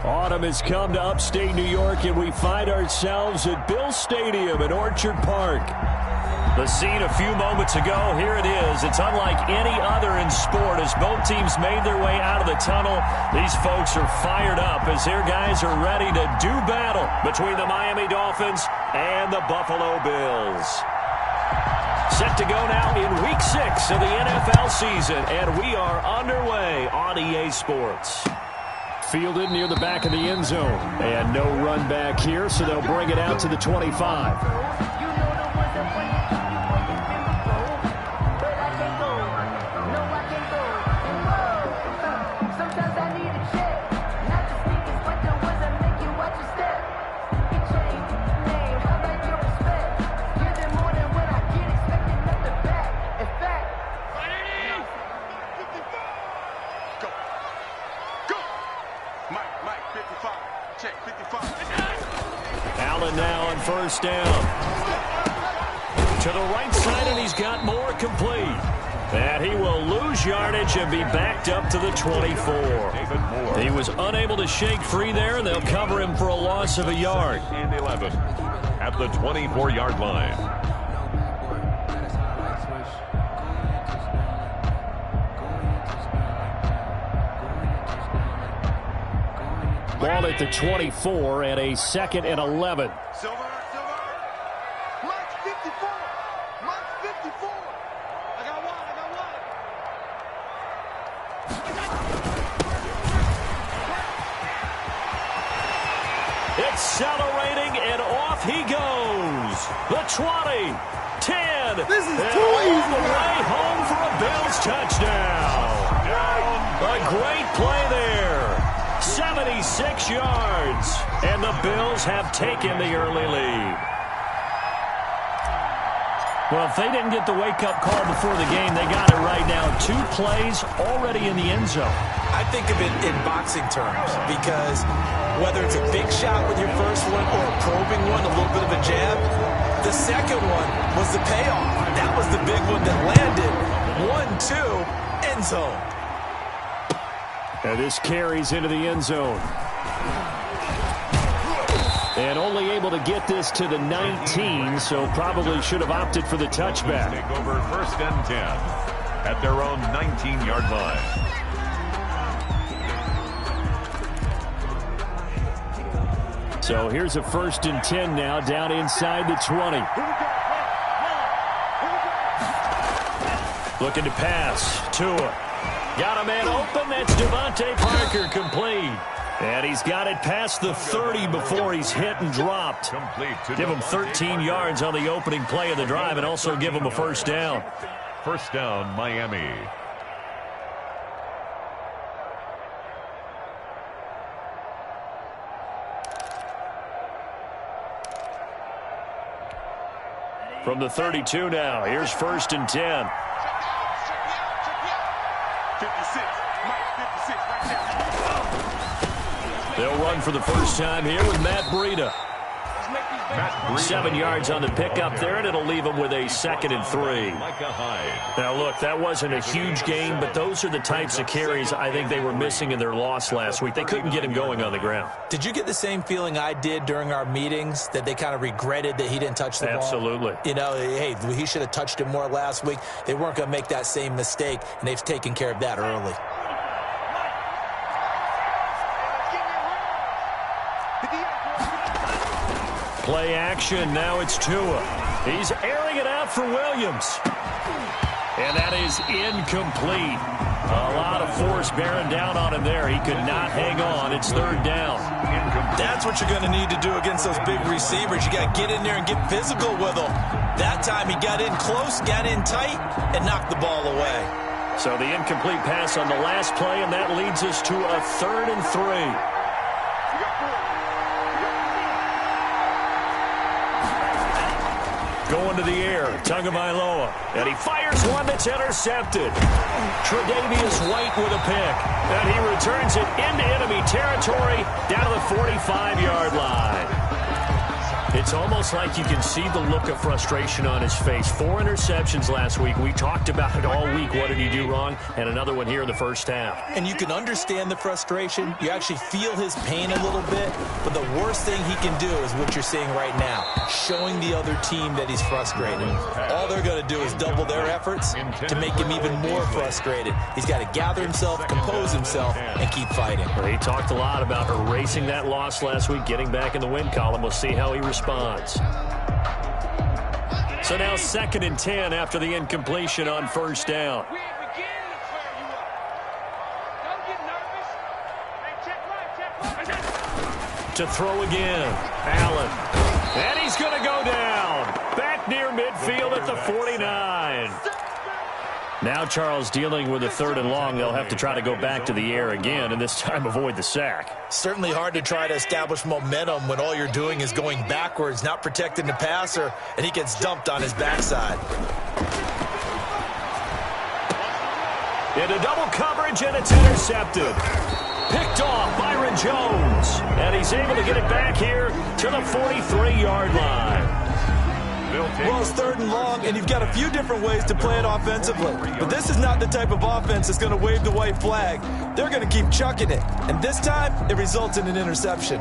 Autumn has come to upstate New York, and we find ourselves at Bill Stadium in Orchard Park. The scene a few moments ago, here it is. It's unlike any other in sport as both teams made their way out of the tunnel. These folks are fired up as their guys are ready to do battle between the Miami Dolphins and the Buffalo Bills. Set to go now in Week 6 of the NFL season, and we are underway on EA Sports. Fielded near the back of the end zone. And no run back here, so they'll bring it out to the 25. Allen now on first down. To the right side, and he's got more complete. And he will lose yardage and be backed up to the 24. He was unable to shake free there, and they'll cover him for a loss of a yard. And 11 at the 24-yard line. Ball at the 24 and a 2nd and 11. Silver. Mark 54. Mark 54. I got one. Accelerating, and off he goes. The 20, 10. This is and too easy. all the way home for a Bills touchdown. A great play there. 76 yards, and the Bills have taken the early lead. Well, if they didn't get the wake-up call before the game, they got it right now. 2 plays already in the end zone. I think of it in boxing terms because whether it's a big shot with your first one or a probing one, a little bit of a jab, the second one was the payoff. That was the big one that landed. 1-2, end zone. And this carries into the end zone. And only able to get this to the 19, so probably should have opted for the touchback. Take over 1st and 10 at their own 19-yard line. So here's a 1st and 10 now, down inside the 20. Looking to pass. Tua. Got a man open. That's Devontae Parker, complete. And he's got it past the 30 before he's hit and dropped. Give him 13 yards on the opening play of the drive and also give him a 1st down. 1st down, Miami. From the 32 now, here's 1st and 10. 56. Right there. They'll run for the first time here with Matt Breida. 7 yards on the pickup there, and it'll leave him with a 2nd and 3. Now, look, that wasn't a huge gain, but those are the types of carries I think they were missing in their loss last week. They couldn't get him going on the ground. Did you get the same feeling I did during our meetings, that they kind of regretted that he didn't touch the ball? Absolutely. You know, hey, he should have touched it more last week. They weren't going to make that same mistake, and they've taken care of that early. Play action. Now it's Tua. He's airing it out for Williams. And that is incomplete. A lot of force bearing down on him there. He could not hang on. It's 3rd down. That's what you're going to need to do against those big receivers. You got to get in there and get physical with them. That time he got in close, got in tight, and knocked the ball away. So the incomplete pass on the last play, and that leads us to a 3rd and 3. Going to the air, Tagovailoa, and he fires one that's intercepted. Tre'Davious White with a pick, and he returns it into enemy territory down to the 45-yard line. It's almost like you can see the look of frustration on his face. 4 interceptions last week. We talked about it all week. What did he do wrong? And another one here in the first half. And you can understand the frustration. You actually feel his pain a little bit. But the worst thing he can do is what you're seeing right now, showing the other team that he's frustrated. All they're going to do is double their efforts to make him even more frustrated. He's got to gather himself, compose himself, and keep fighting. Well, he talked a lot about erasing that loss last week, getting back in the win column. We'll see how he responds. So now 2nd and 10 after the incompletion on first down. To throw again, Allen. And he's going to go down. Back near midfield at the 49. Now Charles dealing with a 3rd and long. They'll have to try to go back to the air again, and this time avoid the sack. Certainly hard to try to establish momentum when all you're doing is going backwards, not protecting the passer, and he gets dumped on his backside. Into double coverage, and it's intercepted. Picked off Byron Jones, and he's able to get it back here to the 43-yard line. Well, it's 3rd and long, and you've got a few different ways to play it offensively. But this is not the type of offense that's going to wave the white flag. They're going to keep chucking it. And this time, it results in an interception.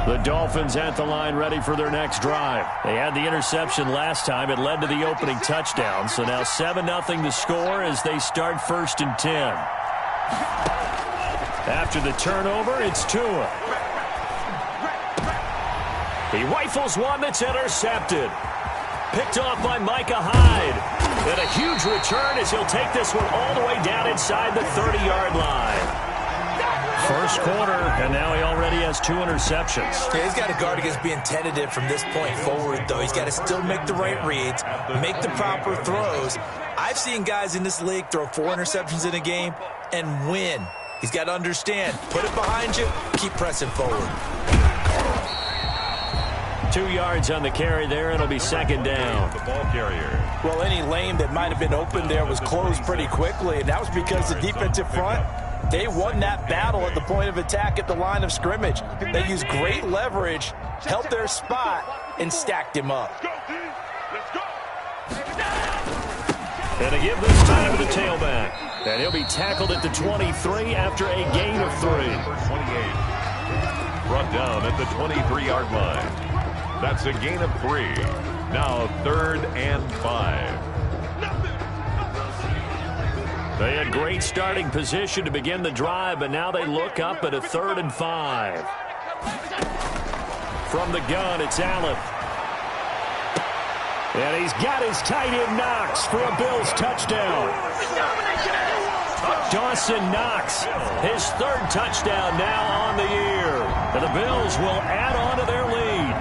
The Dolphins at the line ready for their next drive. They had the interception last time. It led to the opening touchdown. So now 7-0 the score as they start 1st and 10. After the turnover, it's Tua. He rifles one that's intercepted. Picked off by Micah Hyde. And a huge return as he'll take this one all the way down inside the 30-yard line. First quarter, and now he already has 2 interceptions. Yeah, he's got to guard against being tentative from this point forward, though. He's got to still make the right reads, make the proper throws. I've seen guys in this league throw 4 interceptions in a game and win. He's got to understand, put it behind you, keep pressing forward. 2 yards on the carry there. It'll be 2nd down. The ball carrier. Well, any lane that might have been open there was closed pretty quickly, and that was because the defensive front, they won that battle at the point of attack at the line of scrimmage. They used great leverage, held their spot, and stacked him up. And to give this time to the tailback. And he'll be tackled at the 23 after a gain of 3. 28. Brought down at the 23-yard line. That's a gain of 3. Now 3rd and 5. They had great starting position to begin the drive, but now they look up at a 3rd and 5. From the gun, it's Allen. And he's got his tight end Knox for a Bills touchdown. Dawson Knox, his 3rd touchdown now on the year. And the Bills will add on to their lead.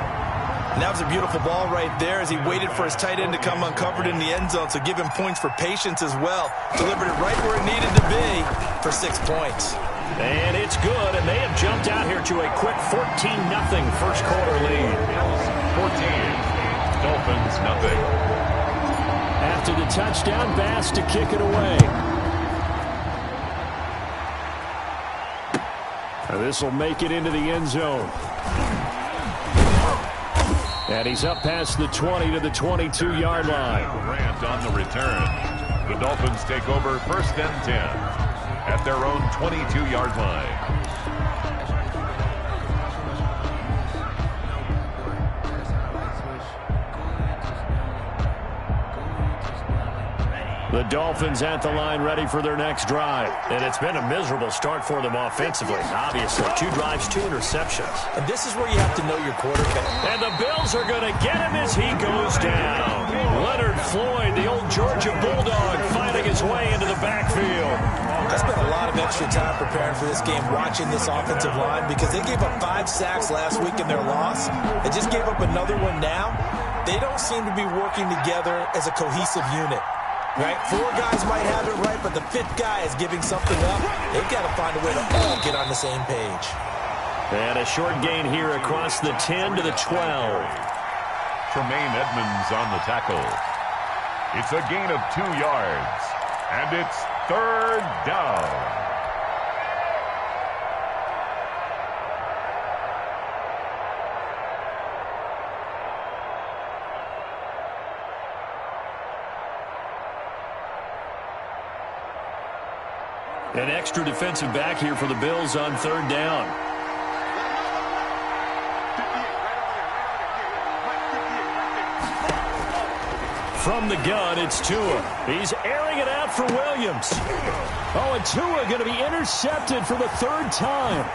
And that was a beautiful ball right there as he waited for his tight end to come uncovered in the end zone, so give him points for patience as well. Delivered it right where it needed to be for 6 points. And it's good, and they have jumped out here to a quick 14-0 first quarter lead. 14. Dolphins, nothing. After the touchdown, Bass to kick it away. This will make it into the end zone. And he's up past the 20 to the 22-yard line. Grant on the return. The Dolphins take over 1st and 10 at their own 22-yard line. The Dolphins at the line ready for their next drive. And it's been a miserable start for them offensively. Obviously, 2 drives, 2 interceptions. And this is where you have to know your quarterback. And the Bills are going to get him as he goes down. Leonard Floyd, the old Georgia Bulldog, finding his way into the backfield. I spent a lot of extra time preparing for this game, watching this offensive line, because they gave up 5 sacks last week in their loss. They just gave up another one now. They don't seem to be working together as a cohesive unit. Right? 4 guys might have it right, but the 5th guy is giving something up. They've got to find a way to all get on the same page. And a short gain here across the 10 to the 12. Tremaine Edmonds on the tackle. It's a gain of 2 yards, and it's 3rd down. An extra defensive back here for the Bills on third down. From the gun, it's Tua. He's airing it out for Williams. Oh, and Tua going to be intercepted for the third time.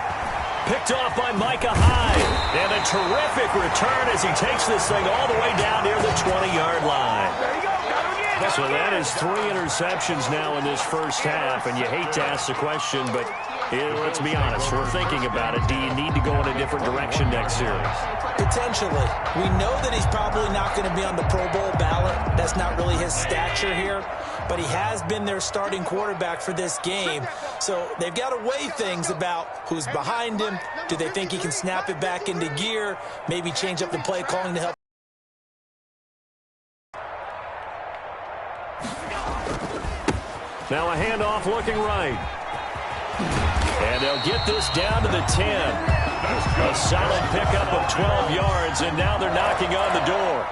Picked off by Micah Hyde. And a terrific return as he takes this thing all the way down near the 20-yard line. There you go. Got him again. So that is 3 interceptions now in this first half. And you hate to ask the question, but let's be honest. We're thinking about it. Do you need to go in a different direction next series? Potentially. We know that he's probably not going to be on the Pro Bowl ballot. That's not really his stature here. But he has been their starting quarterback for this game. So they've got to weigh things about who's behind him. Do they think he can snap it back into gear? Maybe change up the play calling to help. Now a handoff looking right. And they'll get this down to the 10. A solid pickup of 12 yards, and now they're knocking on the door.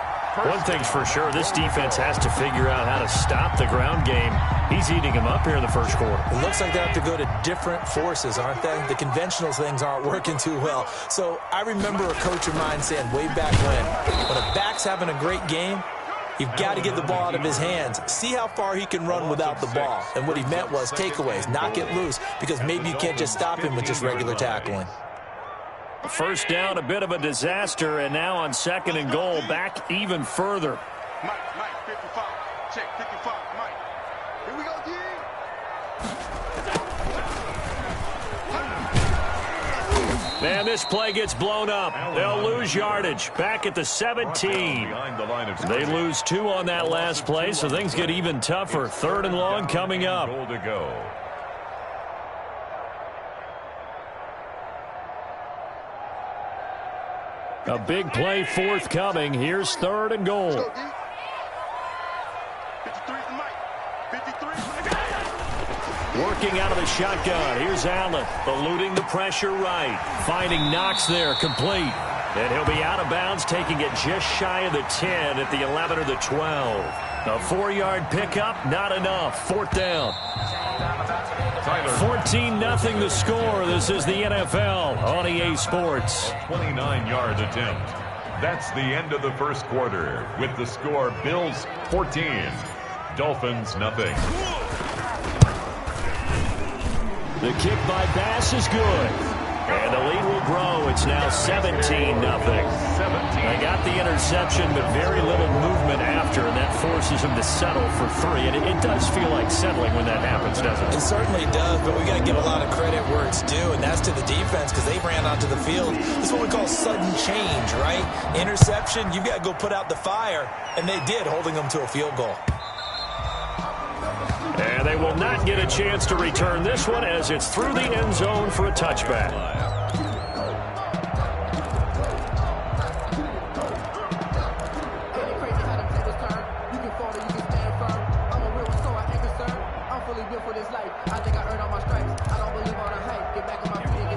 One thing's for sure, this defense has to figure out how to stop the ground game. He's eating them up here in the first quarter. It looks like they have to go to different forces, aren't they? The conventional things aren't working too well. So I remember a coach of mine saying way back when a back's having a great game, you've got to get the ball out of his hands. See how far he can run without the ball. And what he meant was takeaways, knock it loose, because maybe you can't just stop him with just regular tackling. First down, a bit of a disaster, and now on second and goal, back even further. Mike, 55. Check, 55, Mike. Here we go, D. And this play gets blown up. They'll lose yardage. Back at the 17. They lose 2 on that last play, so things get even tougher. Third and long coming up. Goal to go. A big play forthcoming. Here's third and goal. 53 to Mike. 53. Working out of the shotgun. Here's Allen, eluding the pressure right. Finding Knox there, complete. And he'll be out of bounds, taking it just shy of the 10 at the 11 or the 12. A 4-yard pickup, not enough. Fourth down. 14-0 the score. This is the NFL on EA Sports. 29-yard attempt. That's the end of the first quarter with the score Bills 14, Dolphins nothing. The kick by Bass is good. And the lead will grow. It's now 17-0. They got the interception, but very little movement after, and that forces them to settle for 3. And it does feel like settling when that happens, doesn't it? It certainly does, but we got to give a lot of credit where it's due, and that's to the defense because they ran onto the field. This is what we call sudden change, right? Interception, you've got to go put out the fire, and they did, holding them to a field goal. And they will not get a chance to return this one as it's through the end zone for a touchback.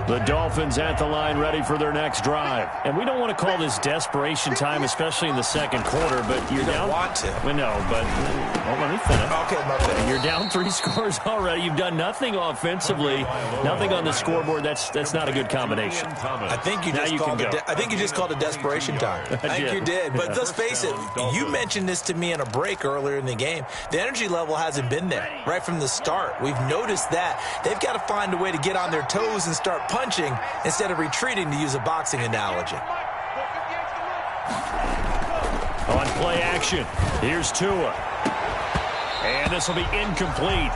The Dolphins at the line ready for their next drive. And we don't want to call this desperation time, especially in the second quarter, but you're down. You don't want to. We know, but let me finish. Okay, my bad. You're down 3 scores already. You've done nothing offensively, nothing on the scoreboard. That's not a good combination. I think you just called it desperation time. I think you did. But let's face it, you mentioned this to me in a break earlier in the game. The energy level hasn't been there right from the start. We've noticed that. They've got to find a way to get on their toes and start punching instead of retreating, to use a boxing analogy. On play action, here's Tua. And this will be incomplete.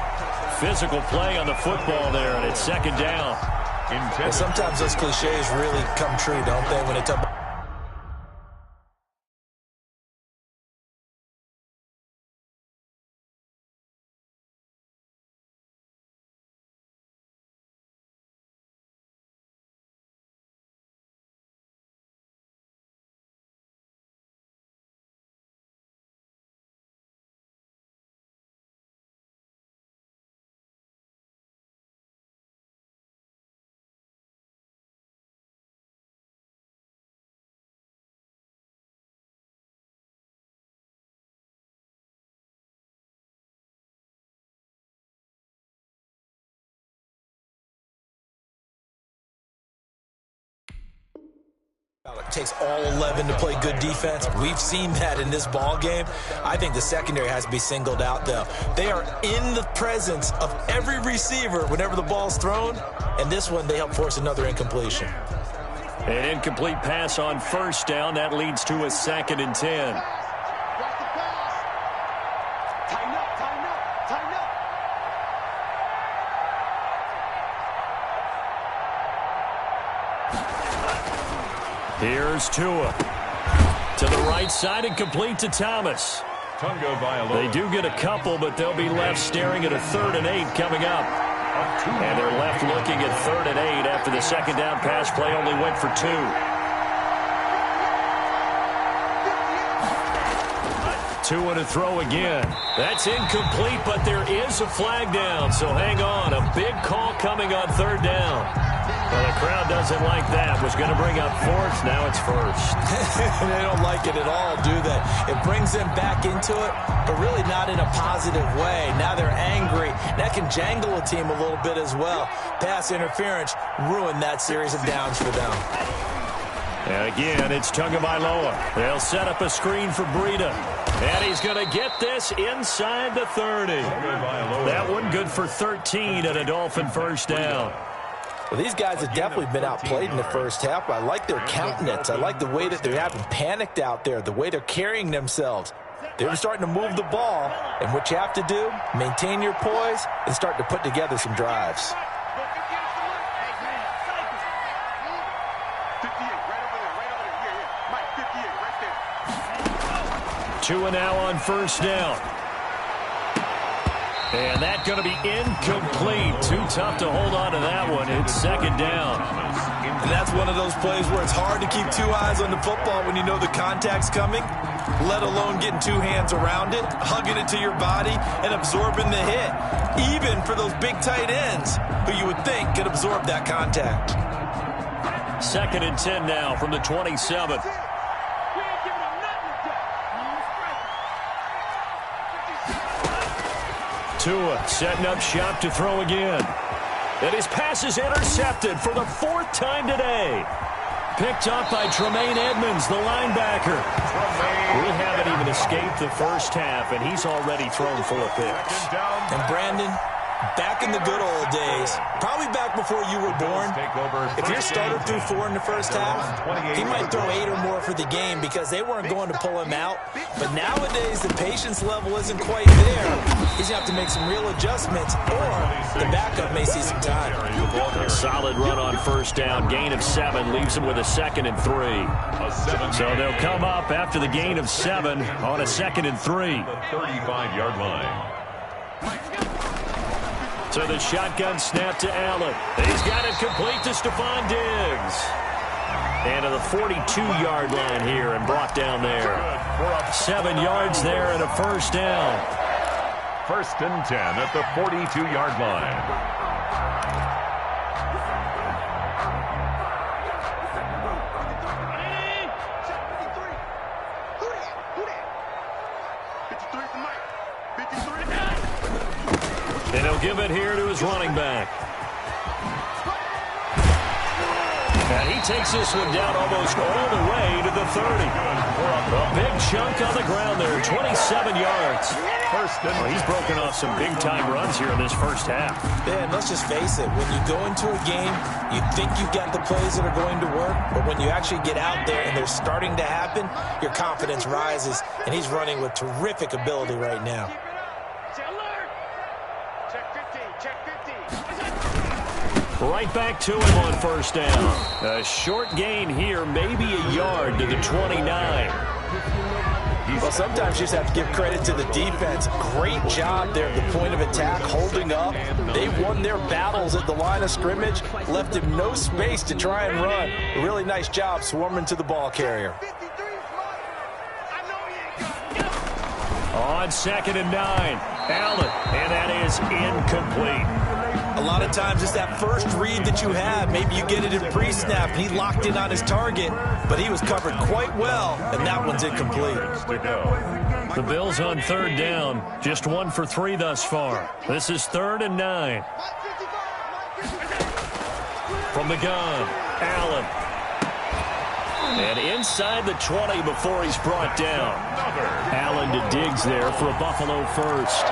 Physical play on the football there, and it's second down. Well, sometimes those cliches really come true, don't they, when it's It takes all 11 to play good defense. We've seen that in this ball game. I think the secondary has to be singled out, though. They are in the presence of every receiver whenever the ball's thrown, and this one they help force another incompletion. An incomplete pass on first down. That leads to a 2nd and 10. Here's Tua. To the right side and complete to Thomas. They do get a couple, but they'll be left staring at a 3rd and 8 coming up. And they're left looking at 3rd and 8 after the second down pass play only went for 2. Tua to throw again. That's incomplete, but there is a flag down, so hang on. A big call coming on 3rd down. Well, the crowd doesn't like that. Was going to bring up 4th. Now it's 1st. They don't like it at all, do they? It brings them back into it, but really not in a positive way. Now they're angry. That can jangle a team a little bit as well. Pass interference ruined that series of downs for them. And again, it's Tagovailoa. They'll set up a screen for Breida. And he's going to get this inside the 30. That one good for 13 and a Dolphin first down. Well, these guys have definitely been outplayed in the first half. I like their countenance. I like the way that they're having panicked out there, the way they're carrying themselves. They're starting to move the ball, and what you have to do, maintain your poise and start to put together some drives. Tua now on first down. And that's going to be incomplete. Too tough to hold on to that one. It's 2nd down. And that's one of those plays where it's hard to keep 2 eyes on the football when you know the contact's coming, let alone getting 2 hands around it, hugging it to your body, and absorbing the hit. Even for those big tight ends who you would think could absorb that contact. 2nd and 10 now from the 27th. Tua setting up shop to throw again. And his pass is intercepted for the 4th time today. Picked up by Tremaine Edmonds, the linebacker. We haven't even escaped the first half, and he's already thrown 4 picks. And Brandon, back in the good old days, probably back before you were born, if your starter threw 4 in the first half, he might throw 8 or more for the game because they weren't going to pull him out. But nowadays, the patience level isn't quite there. He's going to have to make some real adjustments, or the backup may see some time. A solid run on first down. Gain of 7 leaves him with a 2nd and 3. So they'll come up after the gain of 7 on a 2nd and 3. The 35-yard line. So the shotgun snap to Allen. He's got it complete to Stephon Diggs. And to the 42-yard line here and brought down there. 7 yards there and a first down. 1st and 10 at the 42-yard line. And he'll give it here to his running back. And he takes this one down almost all the way to the 30. A big chunk on the ground there, 27 yards. Well, he's broken off some big-time runs here in this first half. Yeah, and let's just face it. When you go into a game, you think you've got the plays that are going to work, but when you actually get out there and they're starting to happen, your confidence rises, and he's running with terrific ability right now. Right back to him on first down. A short gain here, maybe a yard to the 29. Well, sometimes you just have to give credit to the defense. Great job there at the point of attack, holding up. They won their battles at the line of scrimmage, left him no space to try and run. A really nice job swarming to the ball carrier. On 2nd and 9, Allen, and that is incomplete. A lot of times it's that first read that you have. Maybe you get it in pre-snap, and he locked in on his target, but he was covered quite well, and that one's incomplete. The Bills on 3rd down, just 1 for 3 thus far. This is 3rd and 9. From the gun, Allen. And inside the 20 before he's brought down. Allen to Diggs there for a Buffalo first.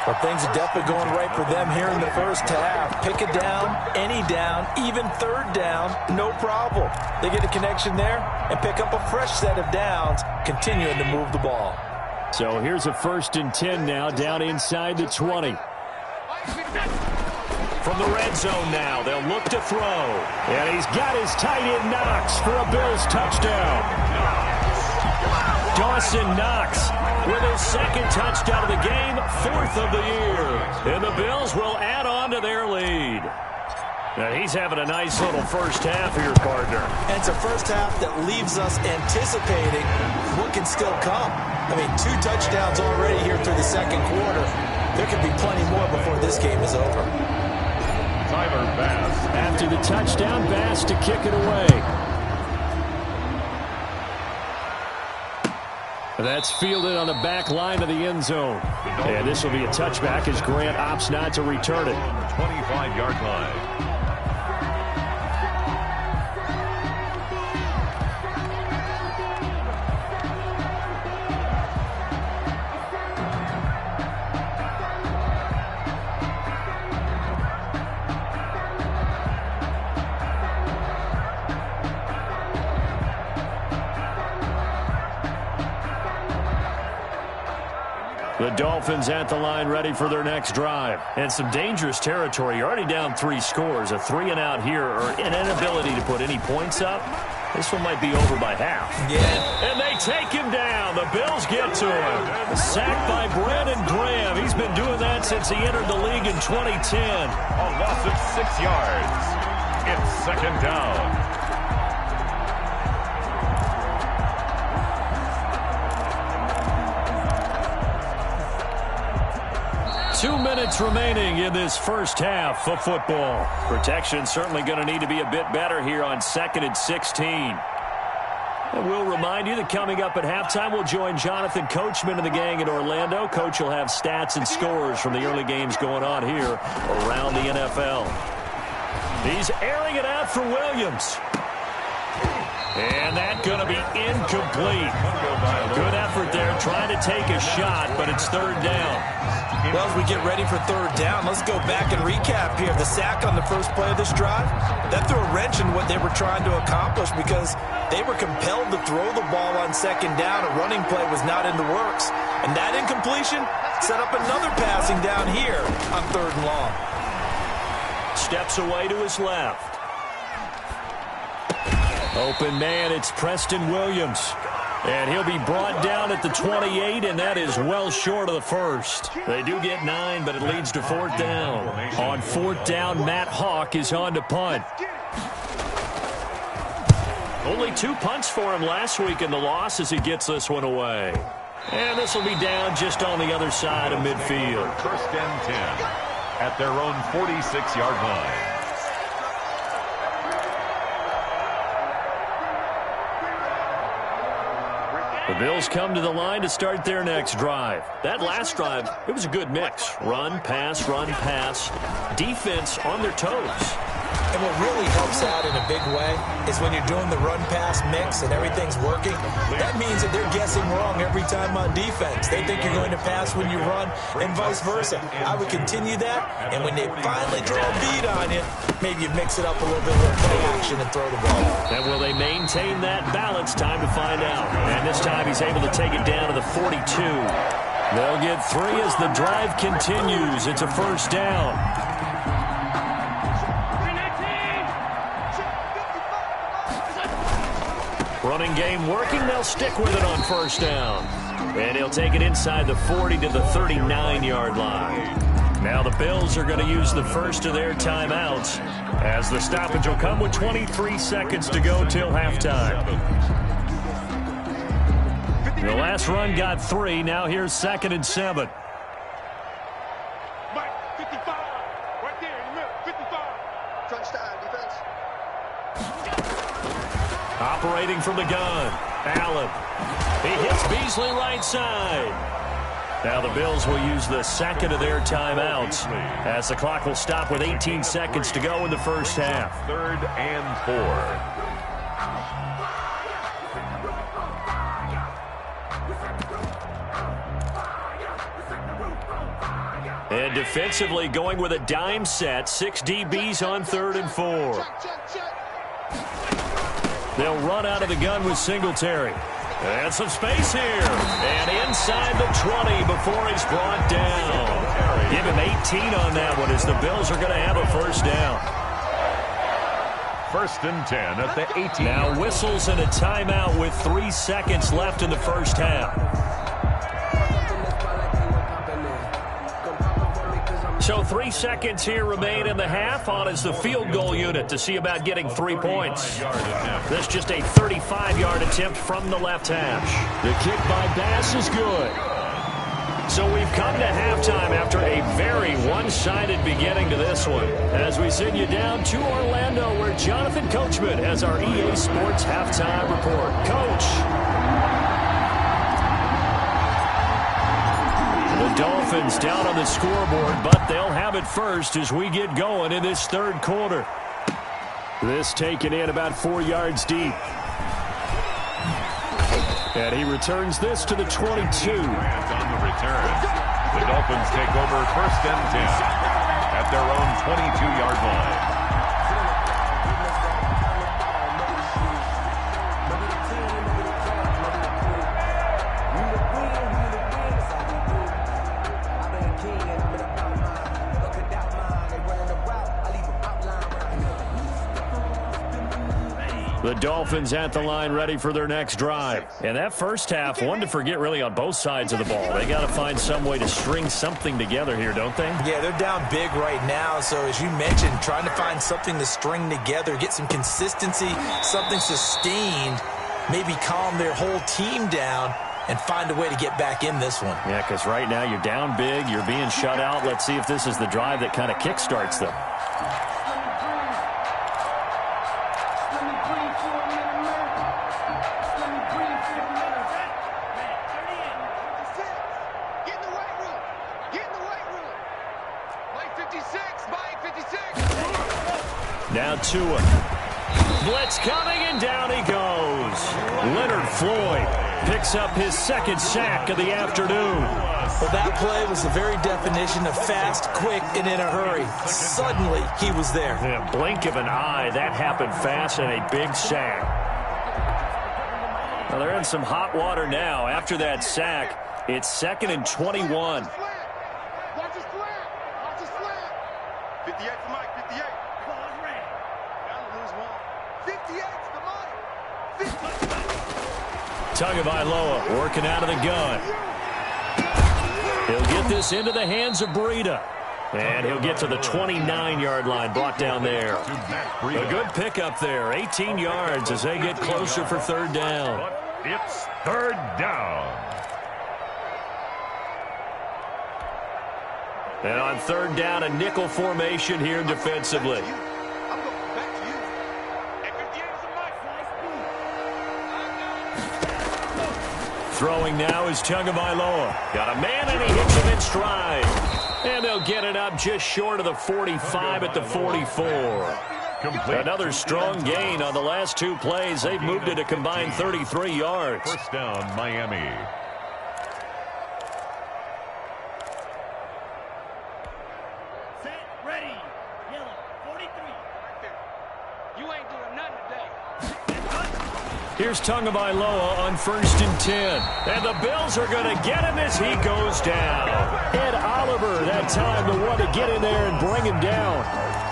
Well, things are definitely going right for them here in the first half. Pick a down, any down, even third down, no problem. They get a connection there and pick up a fresh set of downs, continuing to move the ball. So here's a 1st and 10 now, down inside the 20. From the red zone now, they'll look to throw. And he's got his tight end Knox for a Bills touchdown. Dawson Knox with his 2nd touchdown of the game, 4th of the year. And the Bills will add on to their lead. Now he's having a nice little first half here, partner. And it's a first half that leaves us anticipating what can still come. I mean, 2 touchdowns already here through the 2nd quarter. There could be plenty more before this game is over. Tyler Bass. After the touchdown, Bass to kick it away. That's fielded on the back line of the end zone. And this will be a touchback as Grant opts not to return it. 25-yard line. The Dolphins at the line ready for their next drive. And some dangerous territory. You're already down 3 scores. A 3-and-out here or an inability to put any points up. This one might be over by half. Yeah. And they take him down. The Bills get to him. Sacked by Brandon Graham. He's been doing that since he entered the league in 2010. A loss of 6 yards. It's 2nd down. 2 minutes remaining in this first half of football. Protection certainly going to need to be a bit better here on 2nd and 16. And we'll remind you that coming up at halftime, we'll join Jonathan Coachman and the gang in Orlando. Coach will have stats and scores from the early games going on here around the NFL. He's airing it out for Williams. And that's going to be incomplete. Good effort there trying to take a shot, but it's 3rd down. Well, as we get ready for 3rd down, let's go back and recap here. The sack on the first play of this drive, that threw a wrench in what they were trying to accomplish because they were compelled to throw the ball on 2nd down. A running play was not in the works. And that incompletion set up another passing down here on 3rd and long. Steps away to his left. Open man, it's Preston Williams. And he'll be brought down at the 28, and that is well short of the first. They do get 9, but it leads to 4th down. On 4th down, Matt Hawk is on to punt. Only 2 punts for him last week in the loss as he gets this one away. And this will be down just on the other side of midfield. 1st and 10 at their own 46-yard line. The Bills come to the line to start their next drive. That last drive, it was a good mix. Run, pass, defense on their toes. And what really helps out in a big way is when you're doing the run-pass mix and everything's working, that means that they're guessing wrong every time on defense. They think you're going to pass when you run and vice versa. I would continue that, and when they finally throw a beat on you, maybe you mix it up a little bit with play action and throw the ball. And will they maintain that balance? Time to find out. And this time he's able to take it down to the 42. They'll get 3 as the drive continues. It's a 1st down. Running game working. They'll stick with it on 1st down. And he'll take it inside the 40 to the 39-yard line. Now the Bills are going to use the first of their timeouts as the stoppage will come with 23 seconds to go till halftime. The last run got 3. Now here's 2nd and 7. Mike, 55. Right there in the middle. 55. Touchdown, defense. Operating from the gun, Allen. He hits Beasley right side. Now the Bills will use the 2nd of their timeouts as the clock will stop with 18 seconds to go in the first half. 3rd and 4. And defensively going with a dime set. 6 DBs on 3rd and 4. They'll run out of the gun with Singletary. And some space here. And inside the 20 before he's brought down. Give him 18 on that one as the Bills are going to have a first down. 1st and 10 at the 18. Now whistles and a timeout with 3 seconds left in the first half. So 3 seconds here remain in the half. On is the field goal unit to see about getting 3 points. This just a 35-yard attempt from the left hash. The kick by Bass is good. So we've come to halftime after a very one-sided beginning to this one. As we send you down to Orlando, where Jonathan Coachman has our EA Sports halftime report. Coach. The Dolphins down on the scoreboard, but they'll have it first as we get going in this 3rd quarter. This taken in about 4 yards deep. And he returns this to the 22. And on the return, the Dolphins take over 1st and 10 at their own 22-yard line. The Dolphins at the line ready for their next drive. And that first half, one to forget really on both sides of the ball. They got to find some way to string something together here, don't they? Yeah, they're down big right now. So as you mentioned, trying to find something to string together, get some consistency, something sustained, maybe calm their whole team down and find a way to get back in this one. Yeah, because right now you're down big, you're being shut out. Let's see if this is the drive that kind of kickstarts them. Now Tua. Blitz coming, and down he goes. Leonard Floyd picks up his 2nd sack of the afternoon. Well, that play was the very definition of fast, quick, and in a hurry. Suddenly, he was there. Yeah, blink of an eye, that happened fast, and a big sack. Well, they're in some hot water now. After that sack, it's 2nd and 21. Watch his flat. Watch his flat. 58 for Mike. 58. Tagovailoa working out of the gun. He'll get this into the hands of Breida. And he'll get to the 29-yard line, brought down there. A good pickup there, 18 yards as they get closer for 3rd down. It's 3rd down. And on 3rd down, a nickel formation here defensively. Throwing now is Tagovailoa. Got a man, and he hits him in stride. And they'll get it up just short of the 45 at the 44. Complete. Another strong gain on the last 2 plays. They've moved it a combined 33 yards. 1st down, Miami. Set, ready. Yellow, 43. You ain't doing nothing today. Here's Tagovailoa on 1st and 10. And the Bills are going to get him as he goes down. Ed Oliver, that time, the one to get in there and bring him down.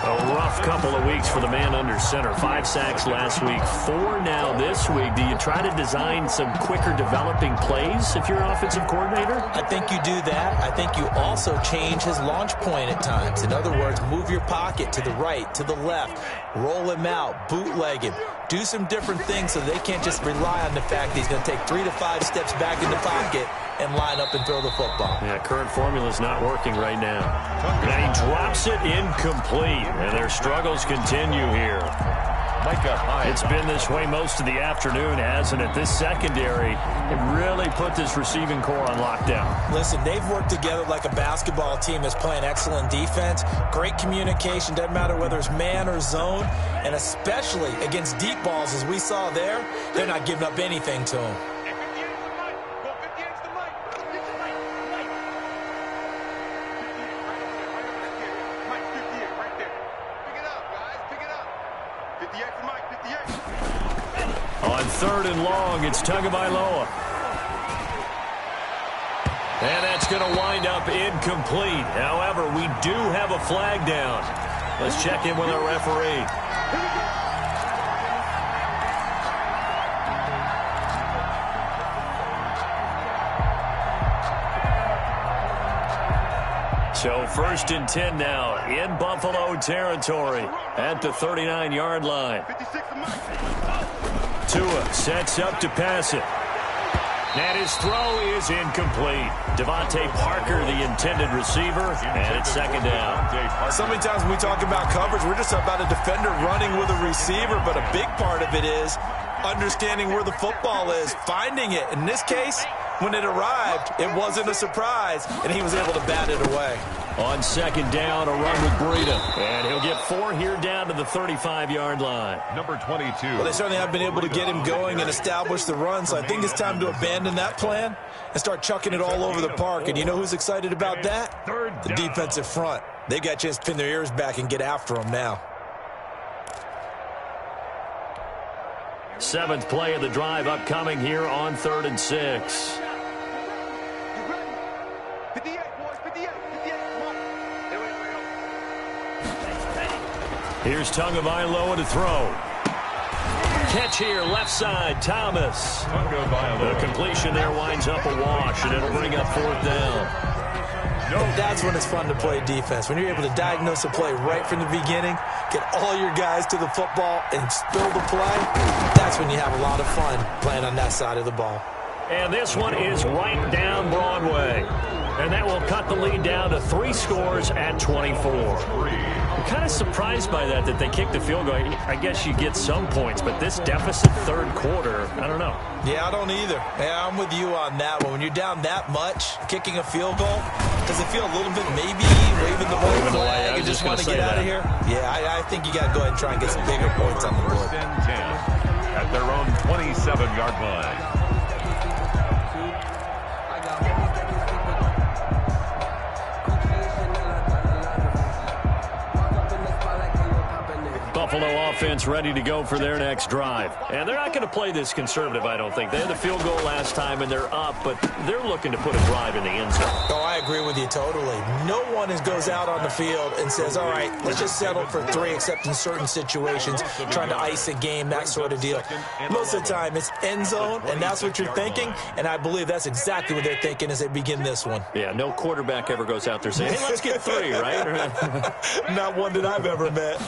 A rough couple of weeks for the man under center. 5 sacks last week, 4 now this week. Do you try to design some quicker developing plays if you're an offensive coordinator? I think you do that. I think you also change his launch point at times. In other words, move your pocket to the right, to the left, roll him out, bootleg him. Do some different things so they can't just rely on the fact that he's going to take 3 to 5 steps back in the pocket and line up and throw the football. Yeah, current formula's not working right now. And he drops it incomplete, and their struggles continue here. It's been this way most of the afternoon, hasn't it? This secondary have really put this receiving core on lockdown. Listen, they've worked together like a basketball team that's playing excellent defense. Great communication, doesn't matter whether it's man or zone. And especially against deep balls, as we saw there, they're not giving up anything to them. 3rd and long. It's Tagovailoa. And that's going to wind up incomplete. However, we do have a flag down. Let's check in with our referee. So 1st and 10 now in Buffalo territory at the 39-yard line. Tua sets up to pass it. And his throw is incomplete. Devontae Parker, the intended receiver, and it's 2nd down. So many times when we talk about coverage, we're just about a defender running with a receiver, but a big part of it is understanding where the football is, finding it. In this case, when it arrived, it wasn't a surprise, and he was able to bat it away. On 2nd down, a run with Breida. And he'll get 4 here down to the 35-yard line. Number 22. Well, they certainly have been able to get him going and establish the run, so I think it's time to abandon that plan and start chucking it all over the park. And you know who's excited about that? The defensive front. They got a chance to pin their ears back and get after him now. 7th play of the drive upcoming here on 3rd and 6. Here's Tagovailoa to throw. Catch here, left side, Thomas. The completion there winds up a wash, and it'll bring up 4th down. That's when it's fun to play defense. When you're able to diagnose a play right from the beginning, get all your guys to the football, and spill the play, that's when you have a lot of fun playing on that side of the ball. And this one is right down Broadway. And that will cut the lead down to 3 scores at 24. I'm kind of surprised by that they kicked the field goal. I guess you get some points, but this deficit 3rd quarter, I don't know. Yeah, I don't either. Yeah, I'm with you on that one. When you're down that much, kicking a field goal, does it feel a little bit maybe waving the white flag and just want to get out of here? Yeah, I think you got to go ahead and try and get some bigger points on the board. 1st and 10 at their own 27-yard line. Buffalo offense ready to go for their next drive. And they're not going to play this conservative, I don't think. They had the field goal last time, and they're up, but they're looking to put a drive in the end zone. Oh, I agree with you totally. No one goes out on the field and says, all right, let's just settle for 3, except in certain situations, trying to ice a game, that sort of deal. Most of the time, it's end zone, and that's what you're thinking, and I believe that's exactly what they're thinking as they begin this one. Yeah, no quarterback ever goes out there saying, hey, let's get 3, right? Not one that I've ever met.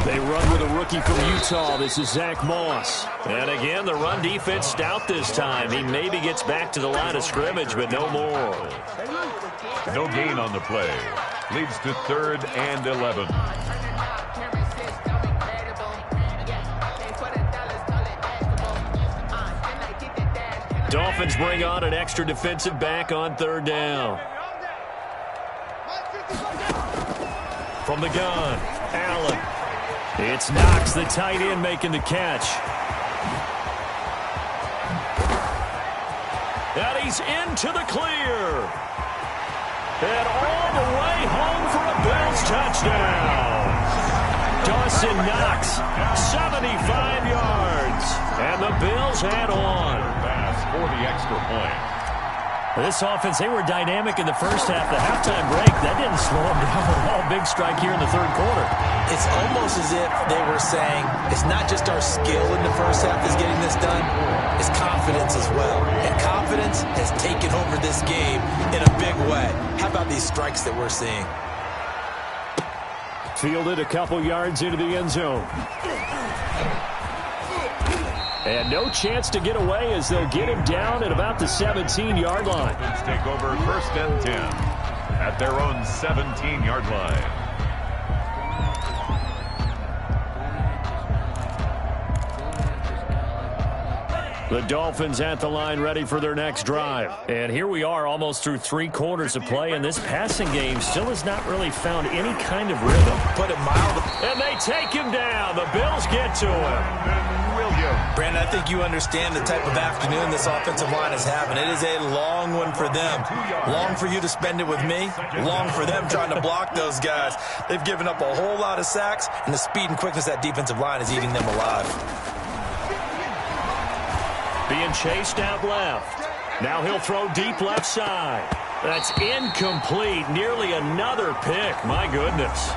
They run with a rookie from Utah. This is Zach Moss. And again, the run defense stout this time. He maybe gets back to the line of scrimmage, but no more. No gain on the play. Leads to 3rd and 11. Dolphins bring on an extra defensive back on 3rd down. From the gun, Allen. It's Knox, the tight end, making the catch. And he's into the clear. And all the way home for a Bills touchdown. Dawson Knox, 75 yards. And the Bills add on. Pass for the extra point. This offense, they were dynamic in the first half. The halftime break, that didn't slow them down at all. Big strike here in the 3rd quarter. It's almost as if they were saying, it's not just our skill in the first half that's getting this done, it's confidence as well. And confidence has taken over this game in a big way. How about these strikes that we're seeing? Fielded a couple yards into the end zone. And no chance to get away as they'll get him down at about the 17-yard line. Let's take over 1st and 10 at their own 17-yard line. The Dolphins at the line ready for their next drive. And here we are almost through 3 quarters of play, and this passing game still has not really found any kind of rhythm. Put it mild. And they take him down. The Bills get to him. Brandon, I think you understand the type of afternoon this offensive line is having. It is a long one for them. Long for you to spend it with me. Long for them trying to block those guys. They've given up a whole lot of sacks, and the speed and quickness of that defensive line is eating them alive. Being chased out left. Now he'll throw deep left side. That's incomplete. Nearly another pick. My goodness.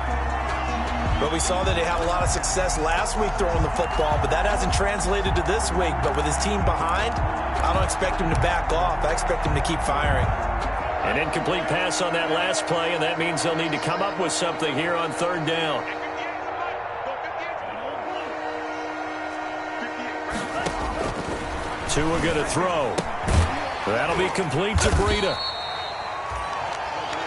But we saw that he had a lot of success last week throwing the football, but that hasn't translated to this week. But with his team behind, I don't expect him to back off. I expect him to keep firing. An incomplete pass on that last play, and that means they'll need to come up with something here on third down. Tua going to throw. That'll be complete to Breida.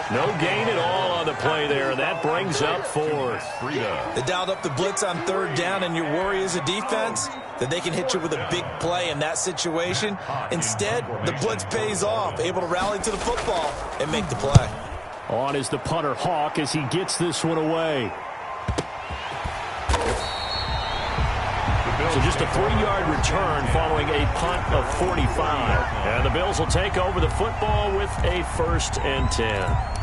No gain at all on the play there, and that brings up fourth. They dialed up the blitz on third down, and your worry as a defense that they can hit you with a big play in that situation. Instead, the blitz pays off, able to rally to the football and make the play. On is the punter, Hawk, as he gets this one away. So just a 3-yard return following a punt of 45. And the Bills will take over the football with a 1st and 10.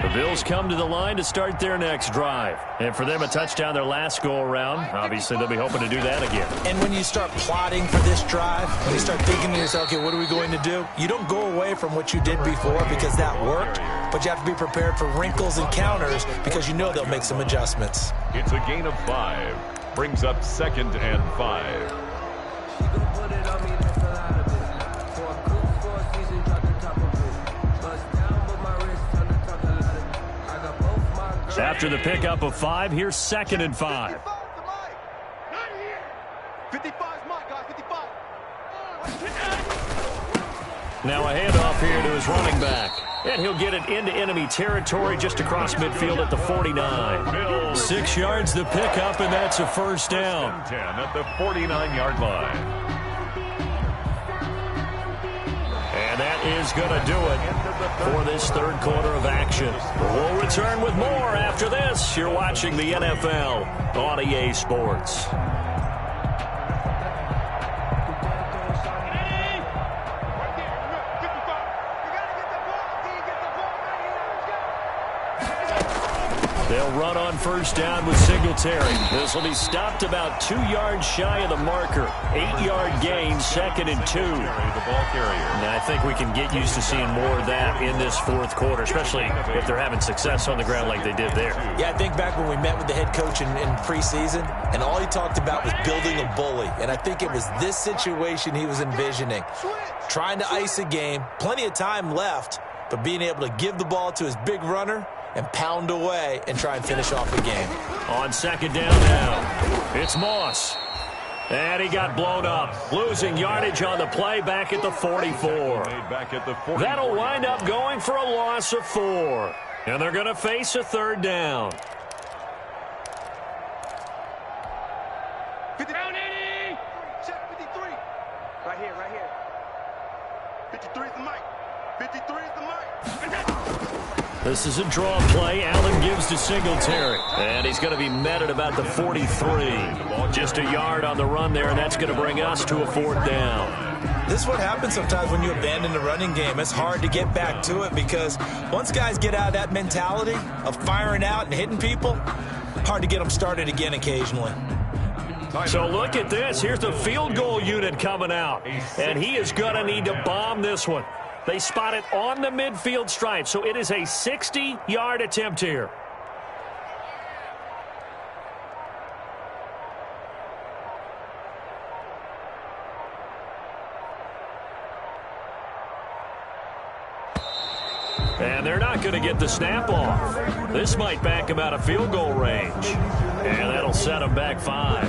The Bills come to the line to start their next drive. And for them, a touchdown their last go-around. Obviously, they'll be hoping to do that again. And when you start plotting for this drive, when you start thinking to yourself, okay, what are we going to do? You don't go away from what you did before because that worked, but you have to be prepared for wrinkles and counters because you know they'll make some adjustments. It's a gain of 5. Brings up 2nd and 5. After the pickup of 5, here's 2nd and 5. 55's mine, guys. 55. Now a handoff here to his running back. And he'll get it into enemy territory just across midfield at the 49. 6 yards the pickup, and that's a 1st down. 10 at the 49-yard line. And that is going to do it for this 3rd quarter of action. We'll return with more after this. You're watching the NFL on EA Sports. They'll run on 1st down with Singletary. This will be stopped about 2 yards shy of the marker. 8-yard gain, 2nd and 2. The ball carrier. And I think we can get used to seeing more of that in this 4th quarter, especially if they're having success on the ground like they did there. Yeah, I think back when we met with the head coach in preseason, and all he talked about was building a bully. And I think it was this situation he was envisioning. Trying to ice a game, plenty of time left, but being able to give the ball to his big runner and pound away and try and finish off the game. On 2nd down now, it's Moss. And he got blown up, losing yardage on the play back at the 44. That'll wind up going for a loss of 4. And they're going to face a 3rd down. 50 down, 80. Check 53. Right here. 53 is the mic. 53 is the mic. This is a draw play. Allen gives to Singletary. And he's going to be met at about the 43. Just a yard on the run there, and that's going to bring us to a 4th down. This is what happens sometimes when you abandon the running game. It's hard to get back to it because once guys get out of that mentality of firing out and hitting people, hard to get them started again occasionally. So look at this. Here's the field goal unit coming out. And he is going to need to bomb this one. They spot it on the midfield stripe, so it is a 60-yard attempt here. And they're not going to get the snap off. This might back him out of field goal range. And that'll set him back 5.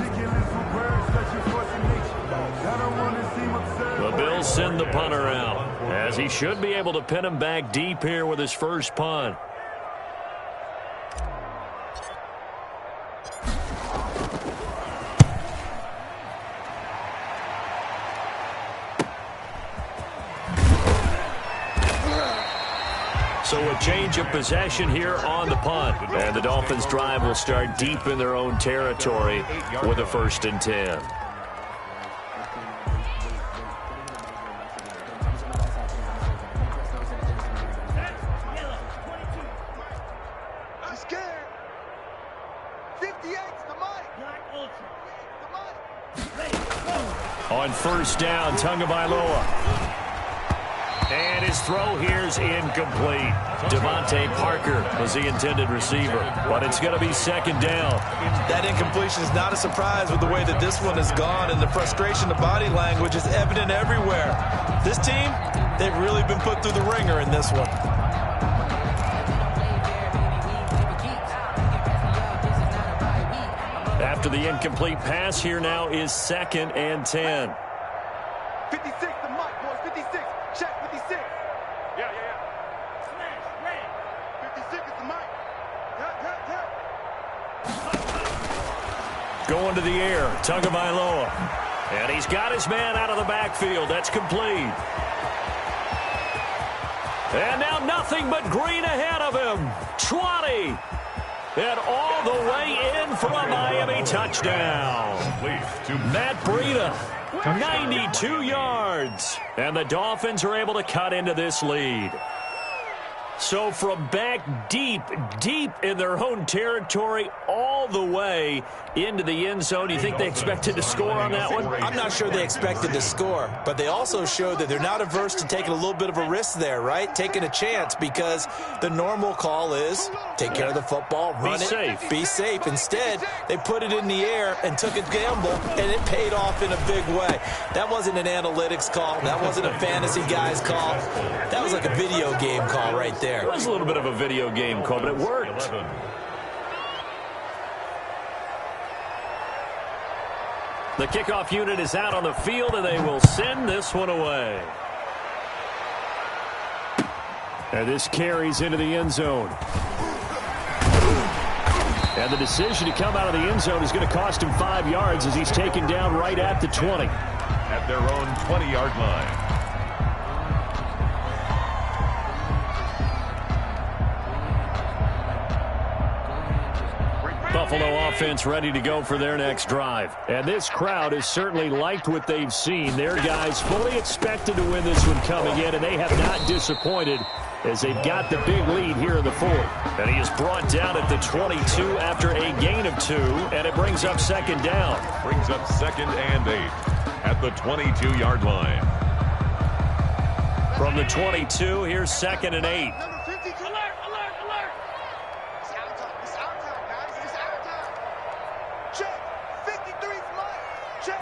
The Bills send the punter out, as he should be able to pin him back deep here with his first punt. So a change of possession here on the punt. And the Dolphins' drive will start deep in their own territory with a 1st and 10. I'm scared. 58's the mic. Black Ultra. On first down, Tagovailoa. And his throw here's incomplete. Devontae Parker was the intended receiver, but it's going to be second down. That incompletion is not a surprise with the way that this one has gone, and the frustration, the body language is evident everywhere. This team, they've really been put through the ringer in this one. After the incomplete pass, here now is 2nd and 10. 56, the mic, boys. 56. Check 56. Yeah. Smash, ready. 56 is the mic. Yeah. Going to the air, Tagovailoa. And he's got his man out of the backfield. That's complete. And now nothing but green ahead of him. 20. And all the way in for a Miami touchdown. Matt Breida, 92 yards. And the Dolphins are able to cut into this lead. So from back deep in their own territory, all the way into the end zone, you think they expected to score on that one? I'm not sure they expected to score, but they also showed that they're not averse to taking a little bit of a risk there, right? Taking a chance, because the normal call is take care of the football, run it, be safe. Instead, they put it in the air and took a gamble, and it paid off in a big way. That wasn't an analytics call. That wasn't a fantasy guy's call. That was like a video game call right there. It was a little bit of a video game call, but it worked. The kickoff unit is out on the field, and they will send this one away. And this carries into the end zone. And the decision to come out of the end zone is going to cost him 5 yards as he's taken down right at the 20. At their own 20-yard line. Buffalo offense ready to go for their next drive. And this crowd has certainly liked what they've seen. Their guys fully expected to win this one coming in, and they have not disappointed as they've got the big lead here in the fourth. And he is brought down at the 22 after a gain of 2, and it brings up second down. Brings up 2nd and 8 at the 22-yard line. From the 22, here's 2nd and 8. Number 50. Alert. It's out time. It's out time, guys. It's out time. Check. 53's mine. Check.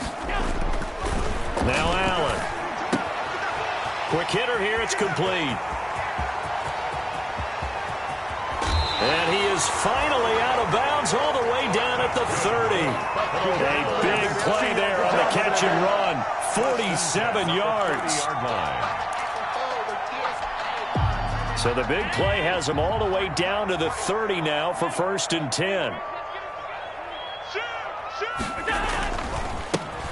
Now Allen. Quick hitter here. It's complete. And he is finally out of bounds all the way down at the 30. A big play there on the catch and run. 47 yards. So the big play has him all the way down to the 30 now for 1st and 10.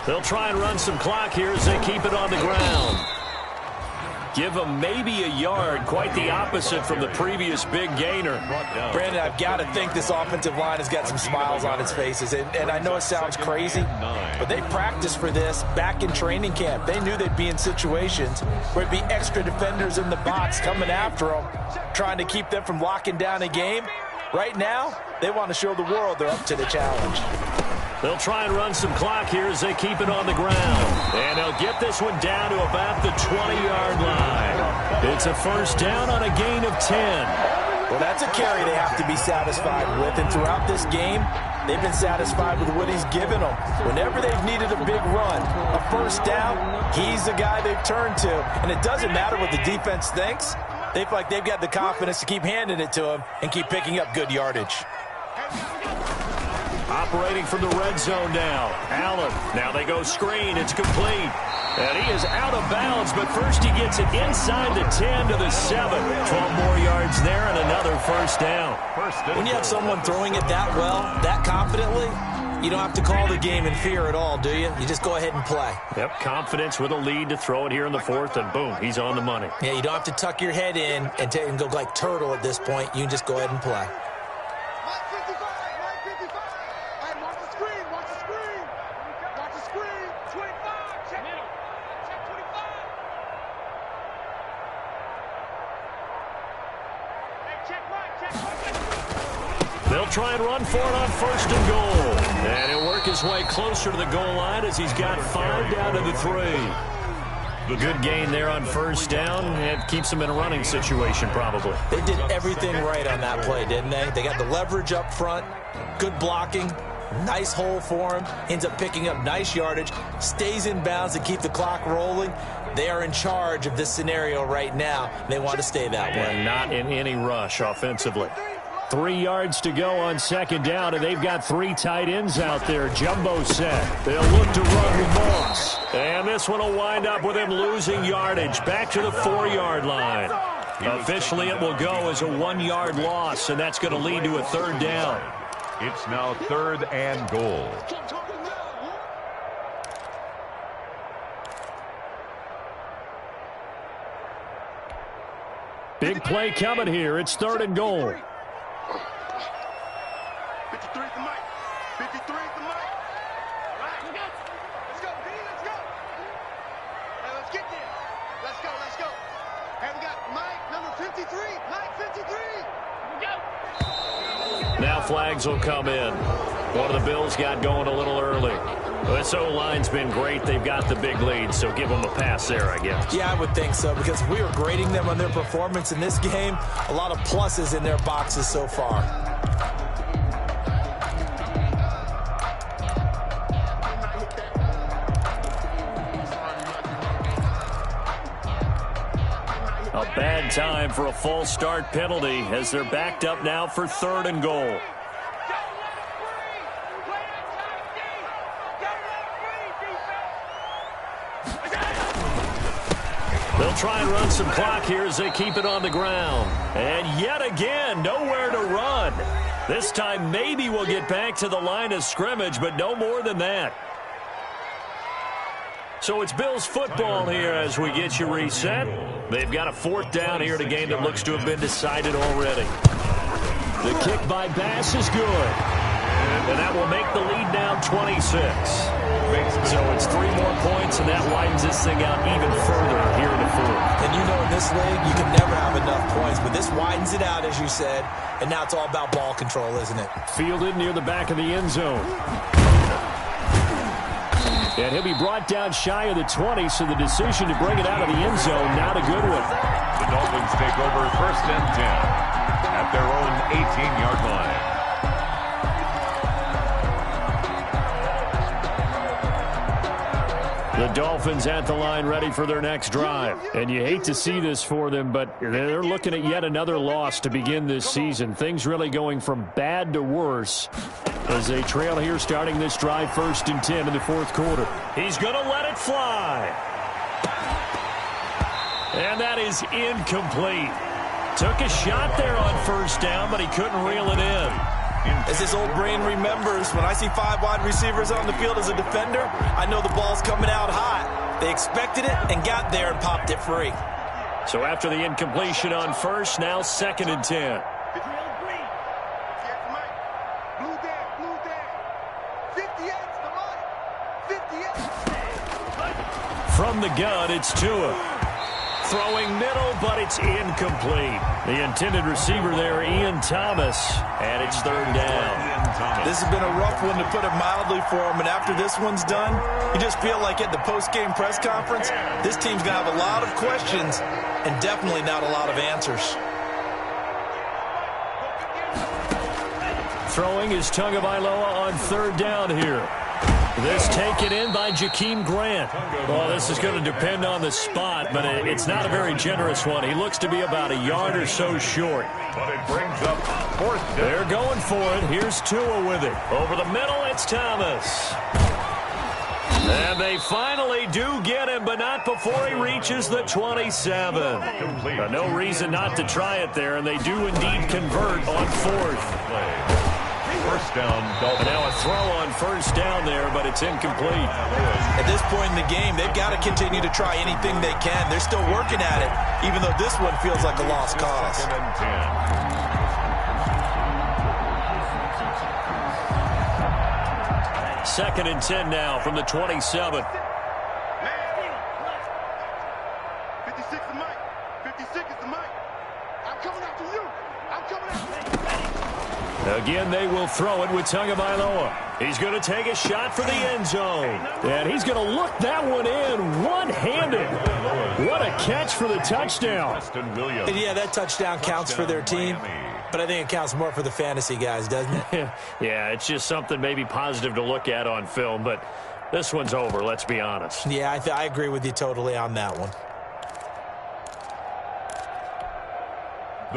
They'll try and run some clock here as they keep it on the ground. Give him maybe a yard, quite the opposite from the previous big gainer. Brandon, I've got to think this offensive line has got some smiles on its faces. And I know it sounds crazy, but they practiced for this back in training camp. They knew they'd be in situations where it'd be extra defenders in the box coming after them, trying to keep them from locking down a game. Right now, they want to show the world they're up to the challenge. They'll try and run some clock here as they keep it on the ground. And they'll get this one down to about the 20-yard line. It's a first down on a gain of 10. Well, that's a carry they have to be satisfied with. And throughout this game, they've been satisfied with what he's given them. Whenever they've needed a big run, a first down, he's the guy they've turned to. And it doesn't matter what the defense thinks. They feel like they've got the confidence to keep handing it to him and keep picking up good yardage. Operating from the red zone now. Allen. Now they go screen. It's complete. And he is out of bounds, but first he gets it inside the 10 to the 7. 12 more yards there and another first down. When you have someone throwing it that well, that confidently, you don't have to call the game in fear at all, do you? You just go ahead and play. Yep, confidence with a lead to throw it here in the fourth, and boom, he's on the money. Yeah, you don't have to tuck your head in and go like turtle at this point. You can just go ahead and play. They'll try and run for it on 1st and goal. And he'll work his his way closer to the goal line as he's got 5 down to the 3. The good gain there on first down, and keeps him in a running situation probably. They did everything right on that play, didn't they? They got the leverage up front, good blocking, nice hole for him, ends up picking up nice yardage, stays in bounds to keep the clock rolling. They are in charge of this scenario right now. They want to stay that way. And not in any rush offensively. 3 yards to go on second down, and they've got 3 tight ends out there. Jumbo set. They'll look to run with Moss. And this one will wind up with him losing yardage back to the 4-yard line. Officially, it will go as a 1-yard loss, and that's going to lead to a 3rd down. It's now 3rd and goal. Big play coming here. It's 3rd and goal. 53 is the mic. 53 is the mic. Right. Let's go, B. Let's go. Hey, let's get there. Let's go. Let's go. Hey, we got Mike, number 53. Mike, 53. Go. Now flags will come in. One of the Bills got going a little early. This O-line's been great. They've got the big lead, so give them a pass there, I guess. Yeah, I would think so, because we were grading them on their performance in this game. A lot of pluses in their boxes so far. A bad time for a false start penalty as they're backed up now for 3rd and goal. They'll try and run some clock here as they keep it on the ground. And yet again, nowhere to run. This time maybe we'll get back to the line of scrimmage, but no more than that. So it's Bills football here as we get you reset. They've got a 4th down here in a game that looks to have been decided already. The kick by Bass is good. And that will make the lead now 26. So it's 3 more points, and that widens this thing out even further here in the 4th. And you know in this league, you can never have enough points, but this widens it out, as you said, and now it's all about ball control, isn't it? Fielded near the back of the end zone. And he'll be brought down shy of the 20, so the decision to bring it out of the end zone, not a good one. The Dolphins take over 1st and 10 at their own 18-yard line. The Dolphins at the line ready for their next drive. And you hate to see this for them, but they're looking at yet another loss to begin this season. Things really going from bad to worse as they trail here starting this drive 1st and 10 in the 4th quarter. He's going to let it fly. And that is incomplete. Took a shot there on 1st down, but he couldn't reel it in. As his old brain remembers, when I see 5 wide receivers on the field as a defender, I know the ball's coming out hot. They expected it and got there and popped it free. So after the incompletion on 1st, now 2nd and 10. From the gun, it's Tua. Throwing middle, but it's incomplete. The intended receiver there, Ian Thomas, and it's 3rd down. This has been a rough one, to put it mildly, for him, and after this one's done, you just feel like at the post-game press conference, this team's going to have a lot of questions and definitely not a lot of answers. Throwing is Tagovailoa on 3rd down here. This taken in by Jakeem Grant. Well, this is going to depend on the spot, but it's not a very generous one. He looks to be about a yard or so short. But it brings up 4th down. They're going for it. Here's Tua with it. Over the middle, it's Thomas. And they finally do get him, but not before he reaches the 27. No reason not to try it there, and they do indeed convert on 4th. 1st down, Dolphins. Now a throw on 1st down there, but it's incomplete. At this point in the game, they've got to continue to try anything they can. They're still working at it, even though this one feels like a lost cause. 2nd and 2nd and 10 now from the 27. 56 is Mike. 56 is the mic. I'm coming after you. I'm coming after you. Again, they will throw it with Tagovailoa. He's going to take a shot for the end zone. And he's going to look that one in one-handed. What a catch for the touchdown. And yeah, that touchdown counts for their team. But I think it counts more for the fantasy guys, doesn't it? Yeah, it's just something maybe positive to look at on film. But this one's over, let's be honest. Yeah, I agree with you totally on that one.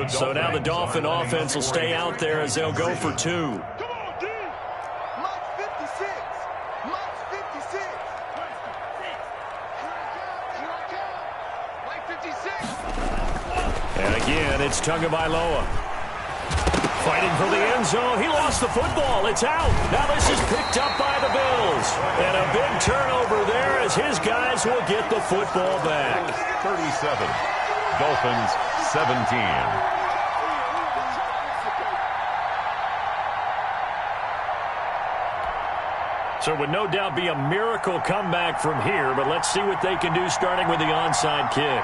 So now the Dolphin offense will stay out there as they'll go for 2. And again, it's Tagovailoa. Fighting for the end zone. He lost the football. It's out. Now this is picked up by the Bills. And a big turnover there as his guys will get the football back. 37. Dolphins 17. So it would no doubt be a miracle comeback from here, but let's see what they can do starting with the onside kick.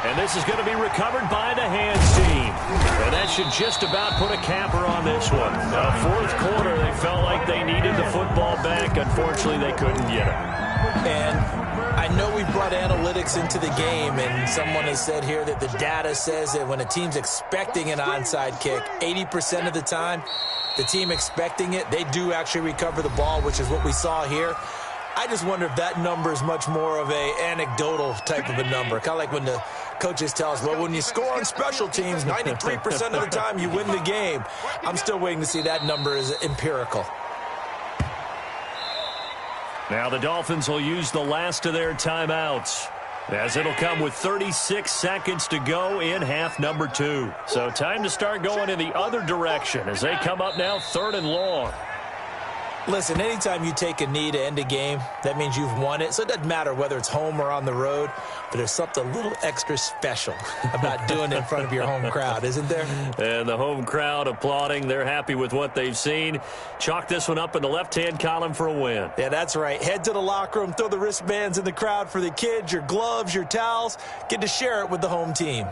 And this is going to be recovered by the hands team. And that should just about put a capper on this one. Now, fourth quarter, they felt like they needed the football back. Unfortunately, they couldn't get it. And I know we brought analytics into the game, and someone has said here that the data says that when a team's expecting an onside kick, 80% of the time, the team expecting it, they do actually recover the ball, which is what we saw here. I just wonder if that number is much more of a anecdotal type of a number. Kind of like when the coaches tell us, well, when you score on special teams, 93% of the time you win the game. I'm still waiting to see that number is empirical. Now the Dolphins will use the last of their timeouts, as it'll come with 36 seconds to go in half number 2. So time to start going in the other direction as they come up now 3rd and long. Listen, anytime you take a knee to end a game, that means you've won it. So it doesn't matter whether it's home or on the road, but there's something a little extra special about doing it in front of your home crowd, isn't there? And the home crowd applauding. They're happy with what they've seen. Chalk this one up in the left-hand column for a win. Yeah, that's right. Head to the locker room, throw the wristbands in the crowd for the kids, your gloves, your towels. Get to share it with the home team.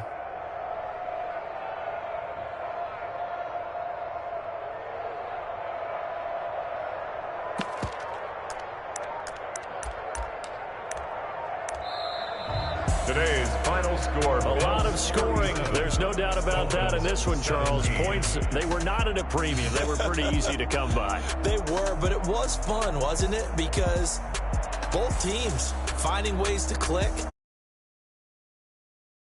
Today's final score. A lot of scoring. There's no doubt about that in this one, Charles. Points, they were not at a premium. They were pretty easy to come by. They were, but it was fun, wasn't it? Because both teams finding ways to click.